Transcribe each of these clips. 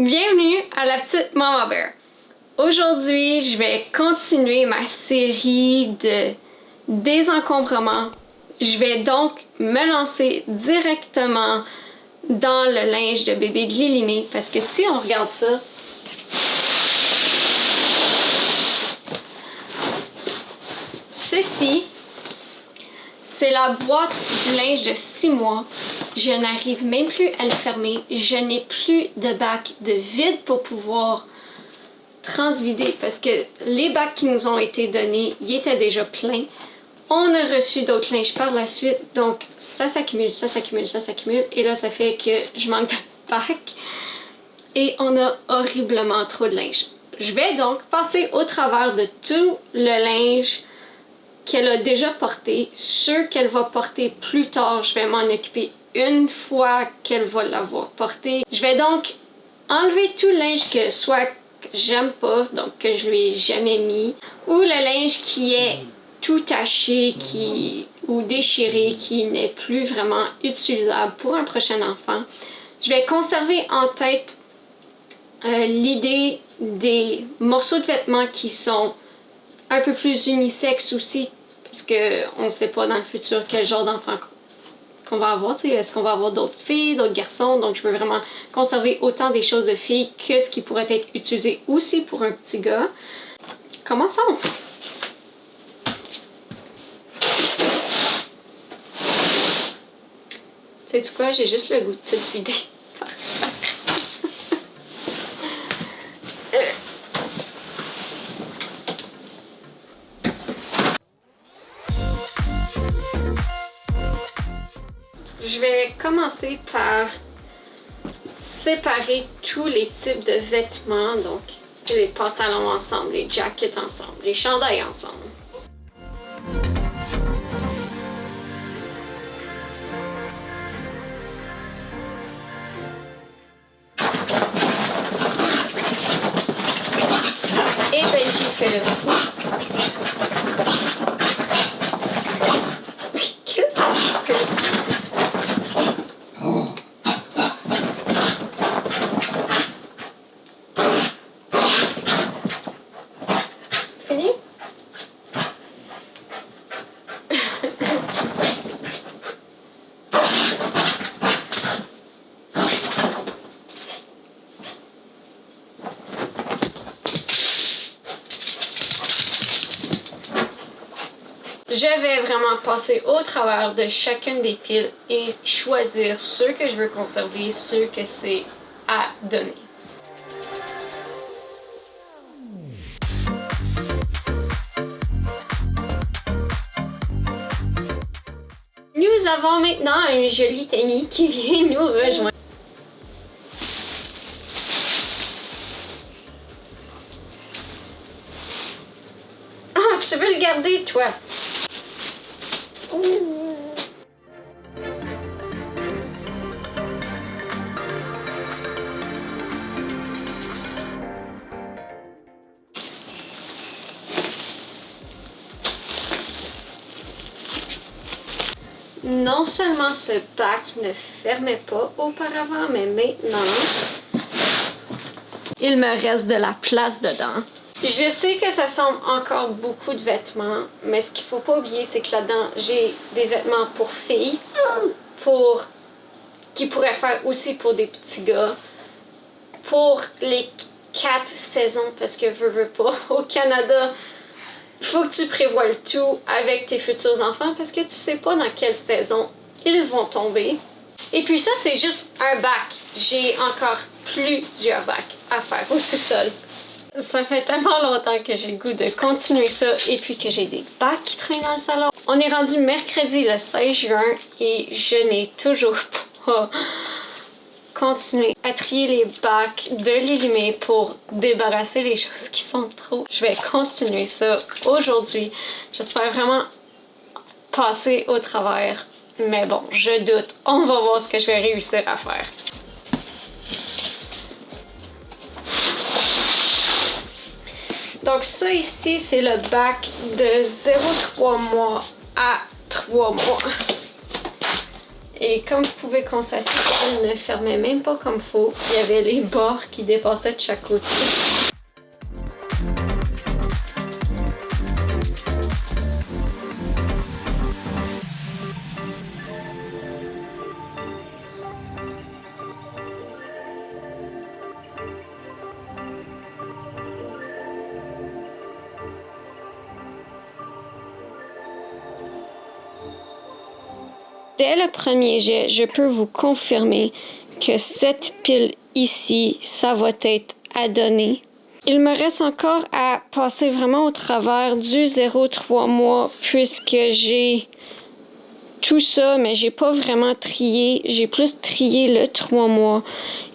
Bienvenue à la petite Mama Bear. Aujourd'hui, je vais continuer ma série de désencombrement. Je vais donc me lancer directement dans le linge de bébé de Lilimé parce que si on regarde ça, ceci, c'est la boîte du linge de 6 mois. Je n'arrive même plus à le fermer. Je n'ai plus de bac de vide pour pouvoir transvider parce que les bacs qui nous ont été donnés, ils étaient déjà pleins. On a reçu d'autres linges par la suite, donc ça s'accumule, ça s'accumule, ça s'accumule. Et là, ça fait que je manque de bac et on a horriblement trop de linge. Je vais donc passer au travers de tout le linge qu'elle a déjà porté. Ceux qu'elle va porter plus tard, je vais m'en occuper une fois qu'elle va l'avoir porté. Je vais donc enlever tout le linge que soit que j'aime pas, donc que je lui ai jamais mis, ou le linge qui est tout taché ou déchiré, qui n'est plus vraiment utilisable pour un prochain enfant. Je vais conserver en tête l'idée des morceaux de vêtements qui sont un peu plus unisexes aussi, parce qu'on ne sait pas dans le futur quel genre d'enfant qu'on va avoir. Est-ce qu'on va avoir d'autres filles, d'autres garçons? Donc je veux vraiment conserver autant des choses de filles que ce qui pourrait être utilisé aussi pour un petit gars. Commençons! Sais-tu quoi? J'ai juste le goût de tout vider. Je vais commencer par séparer tous les types de vêtements, donc les pantalons ensemble, les jackets ensemble, les chandails ensemble. Et Benji fait le fou. Qu'est-ce que tu fais? Fini? Je vais vraiment passer au travers de chacune des piles et choisir ceux que je veux conserver, ceux que c'est à donner. Nous avons maintenant un joli Tammy qui vient nous rejoindre. Ah, tu veux le garder, toi? Non seulement ce bac ne fermait pas auparavant, mais maintenant, il me reste de la place dedans. Je sais que ça semble encore beaucoup de vêtements, mais ce qu'il faut pas oublier, c'est que là-dedans, j'ai des vêtements pour filles, qui pourraient faire aussi pour des petits gars, pour les 4 saisons, parce que veux pas, au Canada, il faut que tu prévoies le tout avec tes futurs enfants parce que tu sais pas dans quelle saison ils vont tomber. Et puis ça, c'est juste un bac. J'ai encore plusieurs bacs à faire au sous-sol. Ça fait tellement longtemps que j'ai le goût de continuer ça et puis que j'ai des bacs qui traînent dans le salon. On est rendu mercredi le 16 juin et je n'ai toujours pas continué à trier les bacs de Lilimé pour débarrasser les choses qui sont trop. Je vais continuer ça aujourd'hui. J'espère vraiment passer au travers. Mais bon, je doute. On va voir ce que je vais réussir à faire. Donc ça ici, c'est le bac de 0,3 mois à 3 mois. Et comme vous pouvez constater, elle ne fermait même pas comme il faut. Il y avait les bords qui dépassaient de chaque côté. Dès le premier jet, je peux vous confirmer que cette pile ici, ça va être à donner. Il me reste encore à passer vraiment au travers du 0,3 mois puisque j'ai tout ça, mais j'ai pas vraiment trié. J'ai plus trié le 3 mois.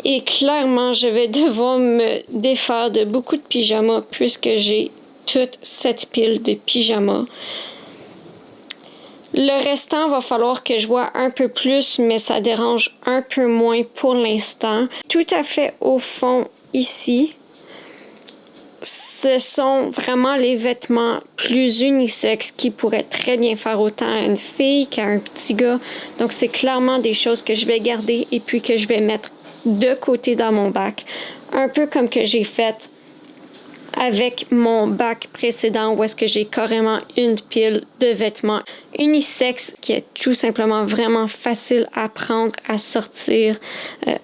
Et clairement, je vais devoir me défaire de beaucoup de pyjamas puisque j'ai toute cette pile de pyjamas. Le restant, va falloir que je vois un peu plus, mais ça dérange un peu moins pour l'instant. Tout à fait au fond, ici, ce sont vraiment les vêtements plus unisexes qui pourraient très bien faire autant à une fille qu'à un petit gars. Donc, c'est clairement des choses que je vais garder et puis que je vais mettre de côté dans mon bac. Un peu comme que j'ai fait avec mon bac précédent où est-ce que j'ai carrément une pile de vêtements unisex qui est tout simplement vraiment facile à prendre, à sortir,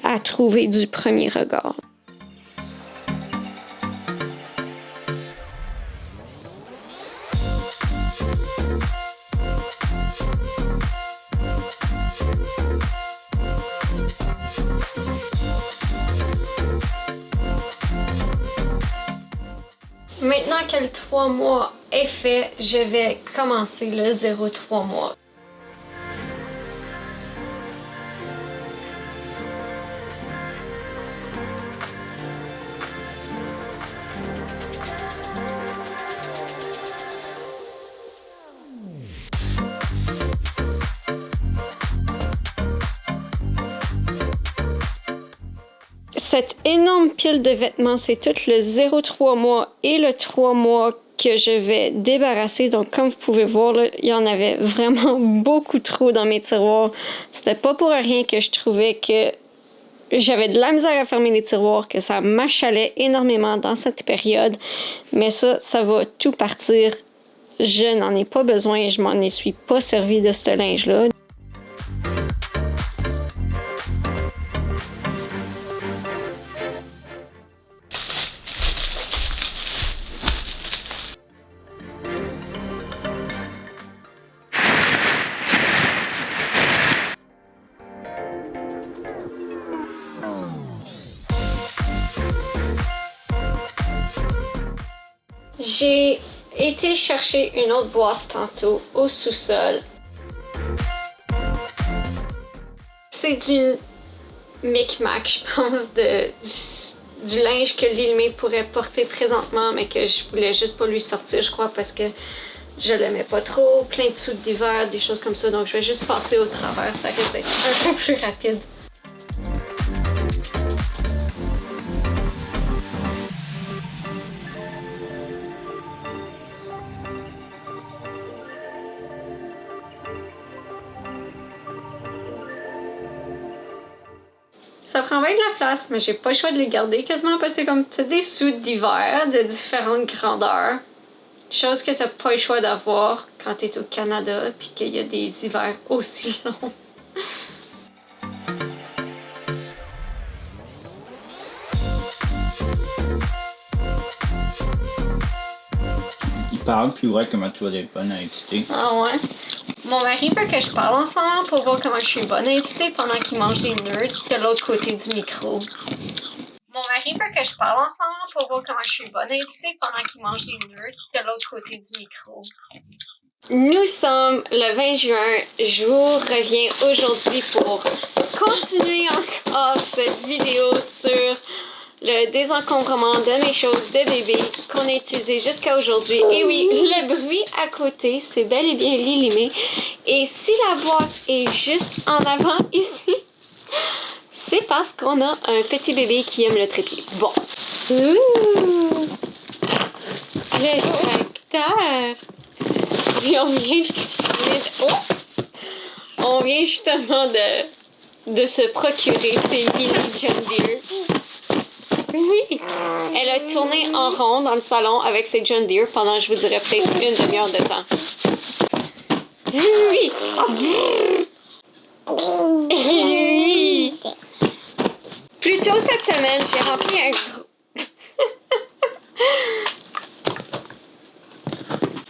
à trouver du premier regard. Maintenant que le 3 mois est fait, je vais commencer le 0,3 mois. Cette énorme pile de vêtements, c'est tout le 0,3 mois et le 3 mois que je vais débarrasser. Donc, comme vous pouvez voir, là, il y en avait vraiment beaucoup trop dans mes tiroirs. C'était pas pour rien que je trouvais que j'avais de la misère à fermer les tiroirs, que ça m'achalait énormément dans cette période. Mais ça va tout partir. Je n'en ai pas besoin, je m'en suis pas servi de ce linge-là. J'ai été chercher une autre boîte tantôt au sous-sol. C'est du micmac, je pense, du linge que Lil May pourrait porter présentement, mais que je voulais juste pas lui sortir, je crois, parce que je l'aimais pas trop. Plein de soudes d'hiver, des choses comme ça, donc je vais juste passer au travers, ça risque d'être un peu plus rapide. Ça prend bien de la place, mais j'ai pas le choix de les garder quasiment parce que c'est comme des soudes d'hiver de différentes grandeurs. Chose que t'as pas le choix d'avoir quand t'es au Canada puis qu'il y a des hivers aussi longs. Il parle plus vrai comment tu vas être bonne à éditer. Ah ouais? Mon mari veut que je parle en ce moment pour voir comment je suis bonne à éditer pendant qu'il mange des nerds de l'autre côté du micro. Mon mari veut que je parle en ce moment pour voir comment je suis bonne à éditer pendant qu'il mange des nerds de l'autre côté du micro. Nous sommes le 20 juin. Je vous reviens aujourd'hui pour continuer encore cette vidéo sur le désencombrement de mes choses de bébé qu'on a utilisé jusqu'à aujourd'hui. Et oui, le bruit à côté, c'est bel et bien Lil May. Et si la boîte est juste en avant ici, c'est parce qu'on a un petit bébé qui aime le trépied. Bon. Ouh! Le tracteur! Et on vient vient justement de se procurer ces mini John Deere. Oui! Elle a tourné en rond dans le salon avec ses John Deere pendant, je vous dirais, peut-être une demi-heure de temps. Oui! Oui! Plus tôt cette semaine, j'ai rempli un gros...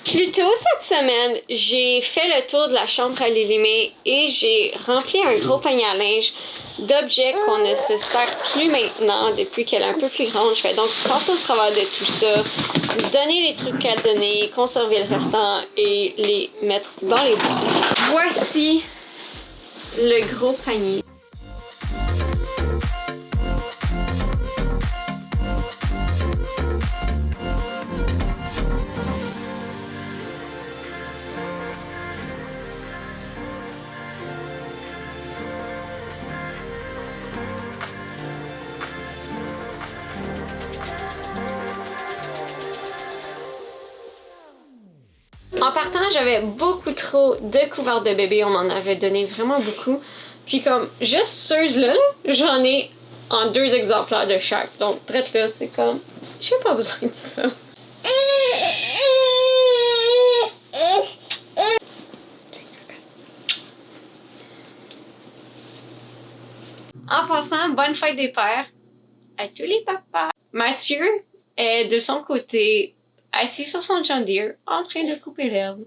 Plus tôt cette semaine, j'ai fait le tour de la chambre à Lilimé et j'ai rempli un gros panier à linge d'objets qu'on ne se sert plus maintenant depuis qu'elle est un peu plus grande. Je vais donc passer au travers de tout ça, donner les trucs à donner, conserver le restant et les mettre dans les boîtes. Voici le gros panier. En partant, j'avais beaucoup trop de couverts de bébé, on m'en avait donné vraiment beaucoup. Puis comme, juste ceux-là, j'en ai en 2 exemplaires de chaque. Donc, traite là, c'est comme, j'ai pas besoin de ça. En passant, bonne fête des pères à tous les papas. Mathieu est de son côté assis sur son John Deere en train de couper l'herbe.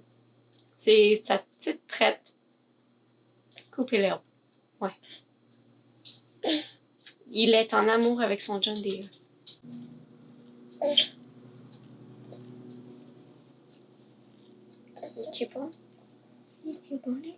C'est sa petite traite. Couper l'herbe. Ouais. Il est en amour avec son John Deere. C'est bon? C'est bon, là?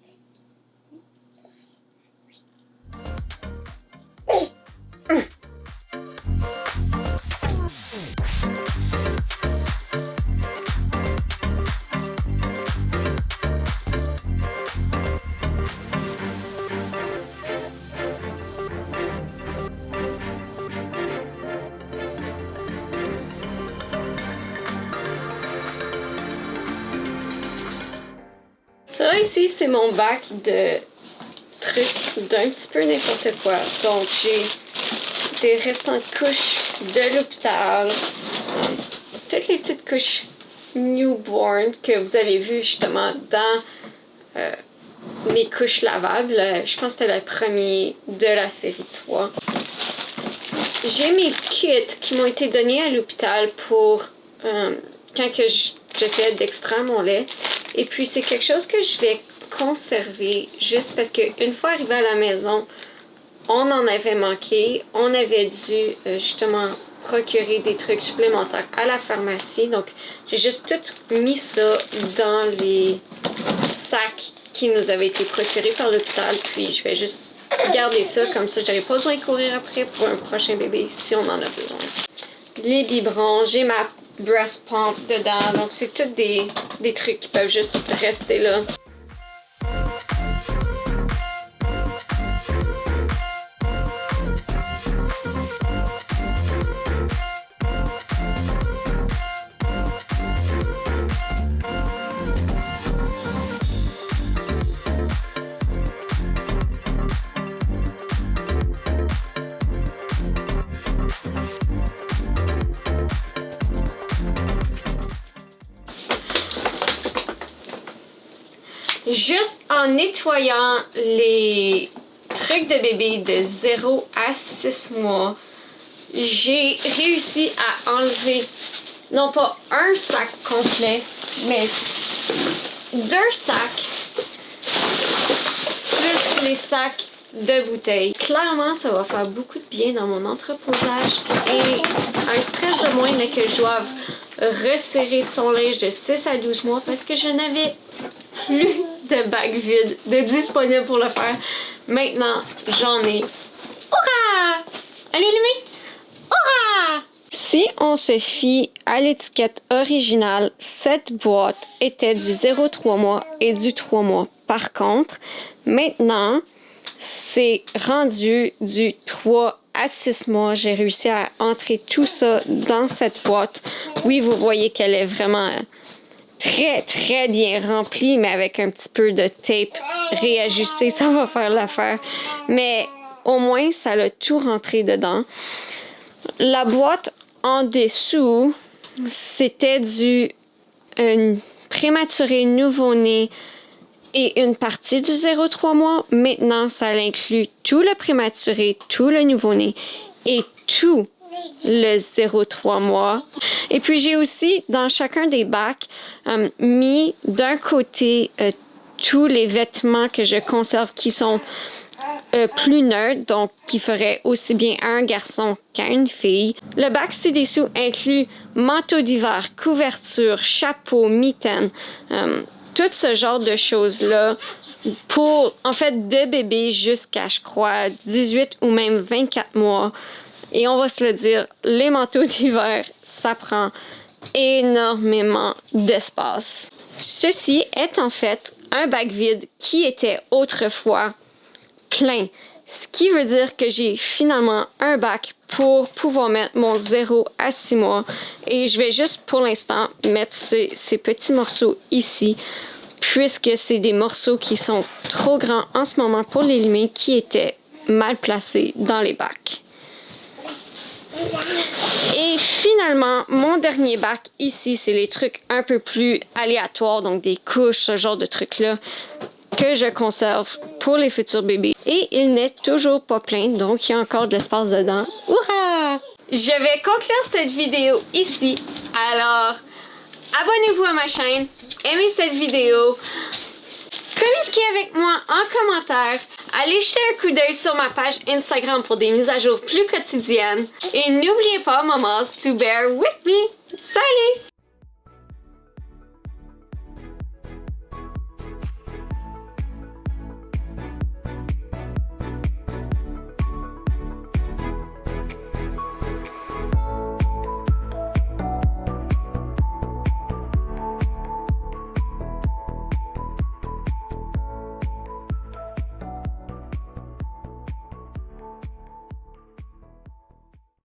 Ça ici, c'est mon bac de trucs d'un petit peu n'importe quoi. Donc, j'ai des restants de couches de l'hôpital, toutes les petites couches newborn que vous avez vues justement dans mes couches lavables. Je pense que c'était le premier de la série 3. J'ai mes kits qui m'ont été donnés à l'hôpital pour quand que j'essayais d'extraire mon lait. Et puis, c'est quelque chose que je vais conserver juste parce qu'une fois arrivé à la maison, on en avait manqué. On avait dû justement procurer des trucs supplémentaires à la pharmacie. Donc, j'ai juste tout mis ça dans les sacs qui nous avaient été procurés par l'hôpital. Puis, je vais juste garder ça comme ça. J'aurai pas besoin de courir après pour un prochain bébé si on en a besoin. Les biberons, j'ai ma breast pump dedans. Donc, c'est tous des trucs qui peuvent juste rester là. Juste en nettoyant les trucs de bébé de 0 à 6 mois, j'ai réussi à enlever, non pas un sac complet, mais 2 sacs, plus les sacs de bouteilles. Clairement, ça va faire beaucoup de bien dans mon entreposage et un stress de moins, mais que je doive resserrer son linge de 6 à 12 mois parce que je n'avais plus de bacs vides de disponibles pour le faire. Maintenant, j'en ai. Hurrah! Allez, Lumé! Hurrah! Si on se fie à l'étiquette originale, cette boîte était du 0,3 mois et du 3 mois. Par contre, maintenant, c'est rendu du 3 à 6 mois. J'ai réussi à entrer tout ça dans cette boîte. Oui, vous voyez qu'elle est vraiment très, très bien rempli, mais avec un petit peu de tape réajusté, ça va faire l'affaire. Mais au moins, ça l'a tout rentré dedans. La boîte en dessous, c'était du prématuré nouveau-né et une partie du 0-3 mois. Maintenant, ça inclut tout le prématuré, tout le nouveau-né et tout le 0-3 mois. Et puis, j'ai aussi, dans chacun des bacs, mis d'un côté tous les vêtements que je conserve qui sont plus neutres, donc qui ferait aussi bien à un garçon qu'à une fille. Le bac ci-dessous inclut manteau d'hiver, couverture, chapeau, mitaine, tout ce genre de choses-là pour, en fait, de bébé jusqu'à, je crois, 18 ou même 24 mois. Et on va se le dire, les manteaux d'hiver, ça prend énormément d'espace. Ceci est en fait un bac vide qui était autrefois plein. Ce qui veut dire que j'ai finalement un bac pour pouvoir mettre mon 0 à 6 mois. Et je vais juste pour l'instant mettre ces petits morceaux ici, puisque c'est des morceaux qui sont trop grands en ce moment pour les limer, qui étaient mal placés dans les bacs. Et finalement, mon dernier bac ici, c'est les trucs un peu plus aléatoires, donc des couches, ce genre de trucs-là, que je conserve pour les futurs bébés. Et il n'est toujours pas plein, donc il y a encore de l'espace dedans. Hurrah! Je vais conclure cette vidéo ici. Alors, abonnez-vous à ma chaîne, aimez cette vidéo, communiquez avec moi en commentaire, allez jeter un coup d'œil sur ma page Instagram pour des mises à jour plus quotidiennes. Et n'oubliez pas, mamas, to bear with me. Salut!